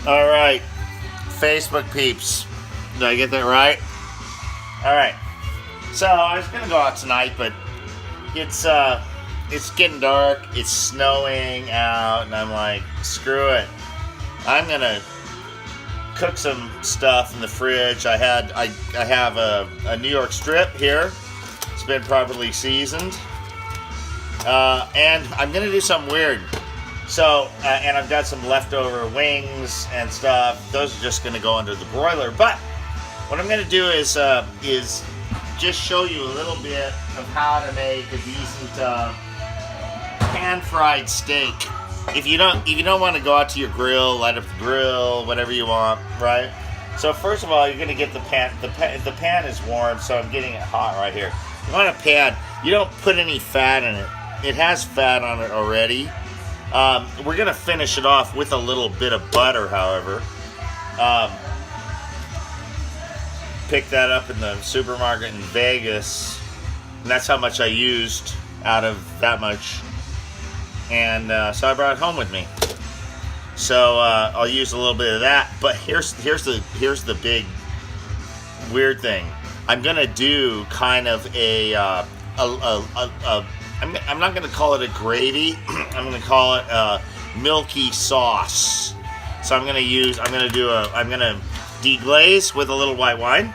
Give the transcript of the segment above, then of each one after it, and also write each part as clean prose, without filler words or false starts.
All right, Facebook peeps. Did I get that right? All right. So I was gonna go out tonight, but it's getting dark. It's snowing out, and I'm like, screw it. I'm gonna cook some stuff in the fridge. I have a New York strip here. It's been properly seasoned, and I'm gonna do something weird. So, and I've got some leftover wings and stuff. Those are just going to go under the broiler. But what I'm going to do is just show you a little bit of how to make a decent pan-fried steak. If you don't want to go out to your grill, light up the grill, whatever you want, right? So first of all, you're going to get the pan. The pan is warm, so I'm getting it hot right here. You want a pan. You don't put any fat in it. It has fat on it already. We're going to finish it off with a little bit of butter, however. Picked that up in the supermarket in Vegas, and that's how much I used out of that much. And so I brought it home with me. So I'll use a little bit of that. But here's the big weird thing. I'm going to do kind of I'm not going to call it a gravy. I'm going to call it a milky sauce. So I'm going to deglaze with a little white wine.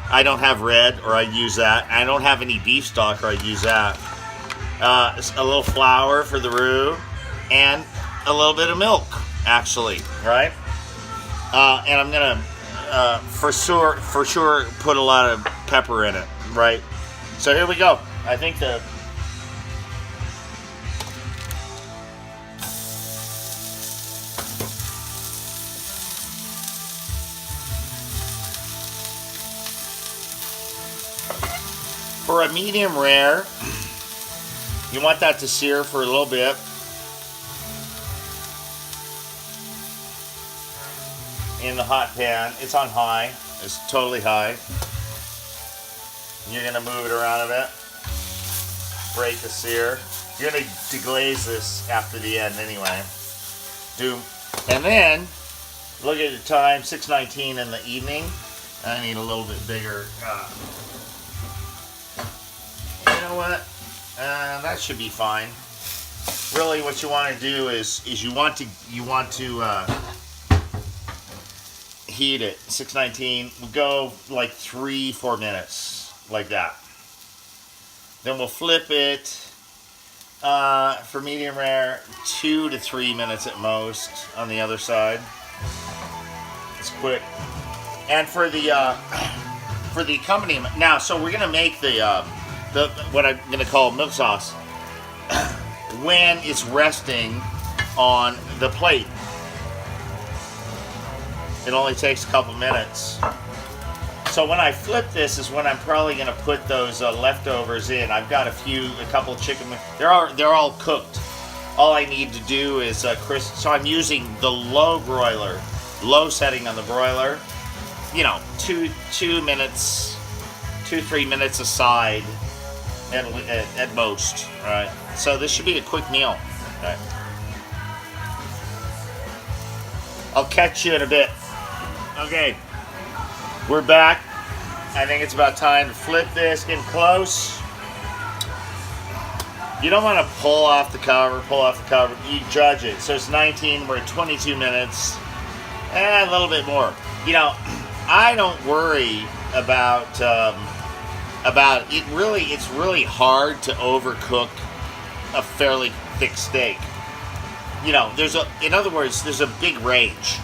I don't have red, or I'd use that. I don't have any beef stock, or I'd use that. A little flour for the roux, and a little bit of milk, actually, right? And I'm going to, for sure, put a lot of pepper in it, right? So here we go. I think for a medium rare, you want that to sear for a little bit. In the hot pan. It's on high. It's totally high. You're going to move it around a bit. Break the sear. You're going to deglaze this after the end anyway. And then, look at the time, 6:19 in the evening. I need a little bit bigger. You know what? That should be fine. Really, what you want to do is you want to heat it. 6:19. We'll go like 3-4 minutes, like that. Then we'll flip it for medium rare, 2 to 3 minutes at most on the other side. It's quick. And for the accompaniment now, so we're gonna make the what I'm gonna call milk sauce when it's resting on the plate. It only takes a couple minutes. So when I flip this is when I'm probably going to put those leftovers in. I've got a couple chicken. They're all cooked. All I need to do is crisp. So I'm using the low setting on the broiler. You know, 2 minutes, 2-3 minutes aside, at most. Right. So this should be a quick meal. Right. I'll catch you in a bit. Okay, we're back. I think it's about time to flip this, get close. You don't want to pull off the cover. You judge it. So it's 19, we're at 22 minutes, and a little bit more. You know, I don't worry about it. Really, it's really hard to overcook a fairly thick steak. You know, in other words, there's a big range.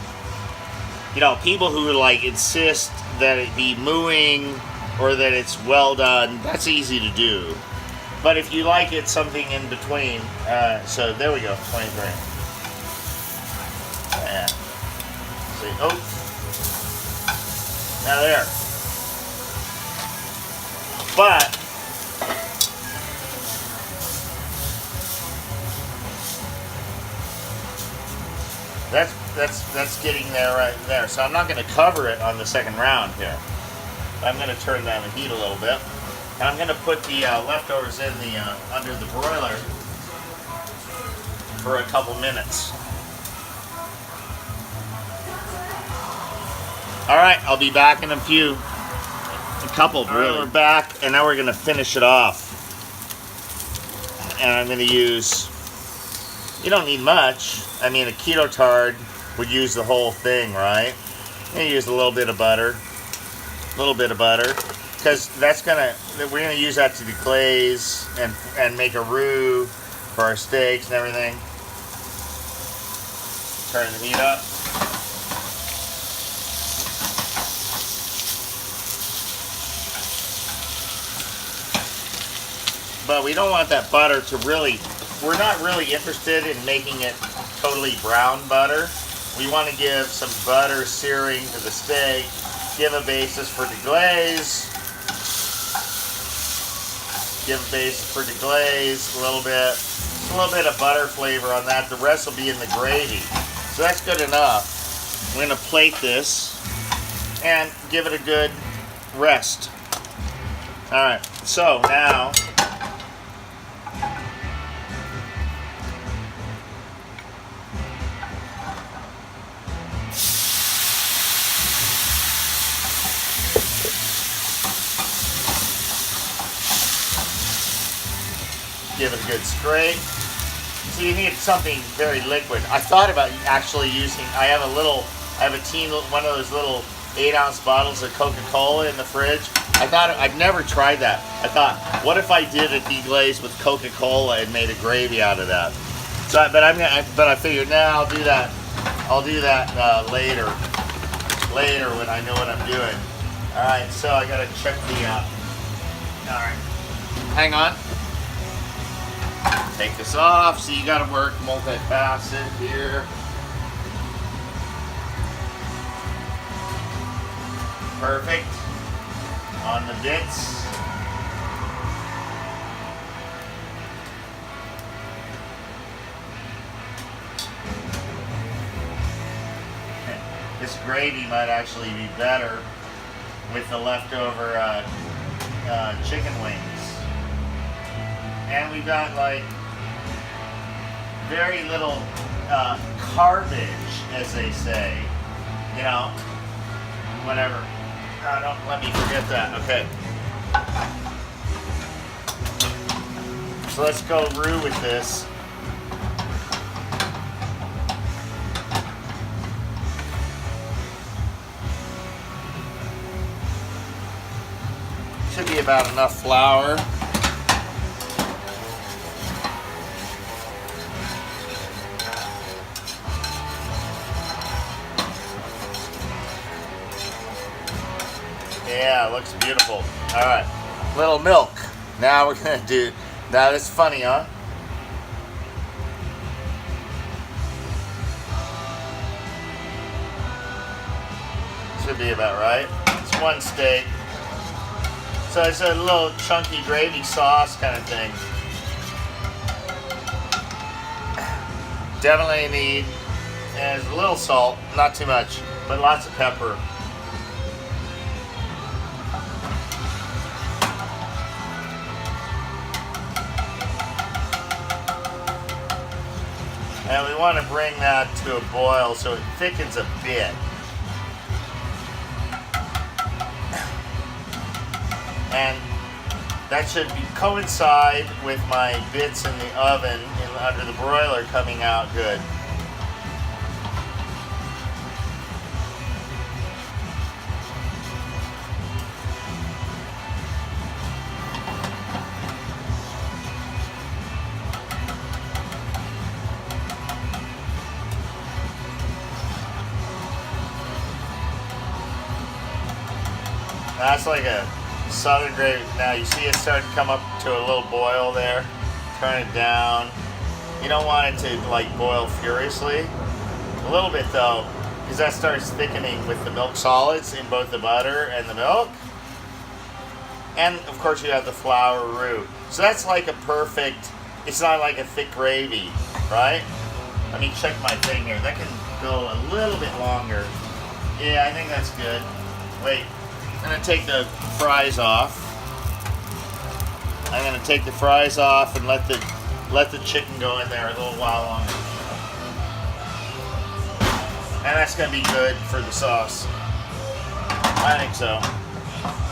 You know, people who like insist that it be mooing or that it's well done, that's easy to do. But if you like it, something in between. So there we go, 23. Yeah. See, oh. Now there. But that's getting there right there. So I'm not going to cover it on the second round here. I'm going to turn down the heat a little bit, and I'm going to put the leftovers in the under the broiler for a couple minutes. All right, I'll be back in a couple. Really. Right, we're back, and now we're gonna finish it off. And I'm gonna use. You don't need much. I mean, a keto tard would use the whole thing, right? You use a little bit of butter, because we're gonna use that to deglaze and make a roux for our steaks and everything. Turn the heat up. But we don't want that butter to really, we're not really interested in making it totally brown butter. We want to give some butter searing to the steak, give a basis for deglaze, a little bit of butter flavor on that. The rest will be in the gravy. So that's good enough. We're going to plate this and give it a good rest. All right, so now give it a good scrape. So you need something very liquid. I thought about actually using, I have one of those little 8-ounce bottles of Coca-Cola in the fridge. I've never tried that. I thought, what if I did a deglaze with Coca-Cola and made a gravy out of that? So, but I figured, I'll do that. I'll do that later when I know what I'm doing. All right, so I gotta check the. All right, hang on. Take this off. So you got to work multifaceted here. Perfect. On the bits. This gravy might actually be better with the leftover chicken wings. And we've got like very little garbage, as they say. You know, whatever. Don't let me forget that. Okay. So let's go roux with this. Should be about enough flour. Yeah, it looks beautiful. All right, little milk. Now we're gonna do, now that's funny, huh? Should be about right. It's one steak. So it's a little chunky gravy sauce kind of thing. Definitely need, and a little salt, not too much, but lots of pepper. And we want to bring that to a boil so it thickens a bit. And that should coincide with my bits in the oven under the broiler coming out good. That's like a southern gravy. Now you see it starting to come up to a little boil there. Turn it down. You don't want it to like boil furiously. A little bit though, because that starts thickening with the milk solids in both the butter and the milk. And of course you have the flour roux. So that's like a perfect, it's not like a thick gravy, right? Let me check my thing here. That can go a little bit longer. Yeah, I think that's good. Wait. I'm going to take the fries off. I'm going to take the fries off and let the chicken go in there a little while longer. And that's going to be good for the sauce. I think so.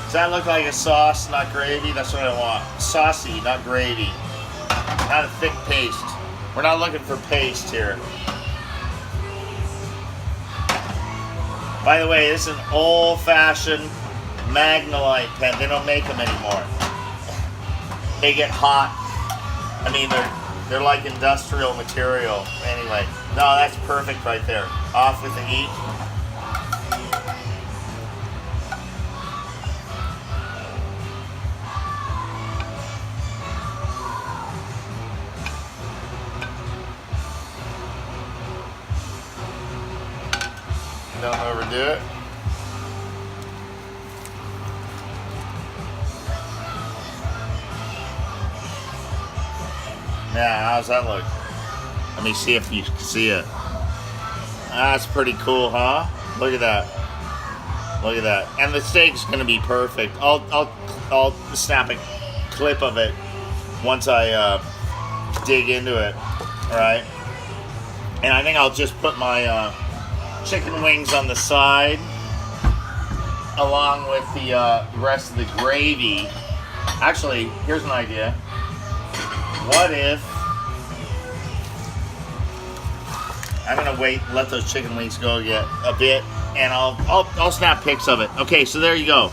Does that look like a sauce, not gravy? That's what I want. Saucy, not gravy. Not a thick paste. We're not looking for paste here. By the way, this is an old-fashioned Magnolite pen. They don't make them anymore. They get hot. I mean, they're like industrial material. Anyway, no, that's perfect right there. Off with the heat. Don't overdo it. Now, how's that look? Let me see if you can see it. That's pretty cool, huh? Look at that. Look at that. And the steak's gonna be perfect. I'll snap a clip of it once I dig into it. All right. And I think I'll just put my chicken wings on the side along with the rest of the gravy. Actually, here's an idea. What if I'm gonna wait, let those chicken wings go get a bit, and I'll snap pics of it. Okay, so there you go.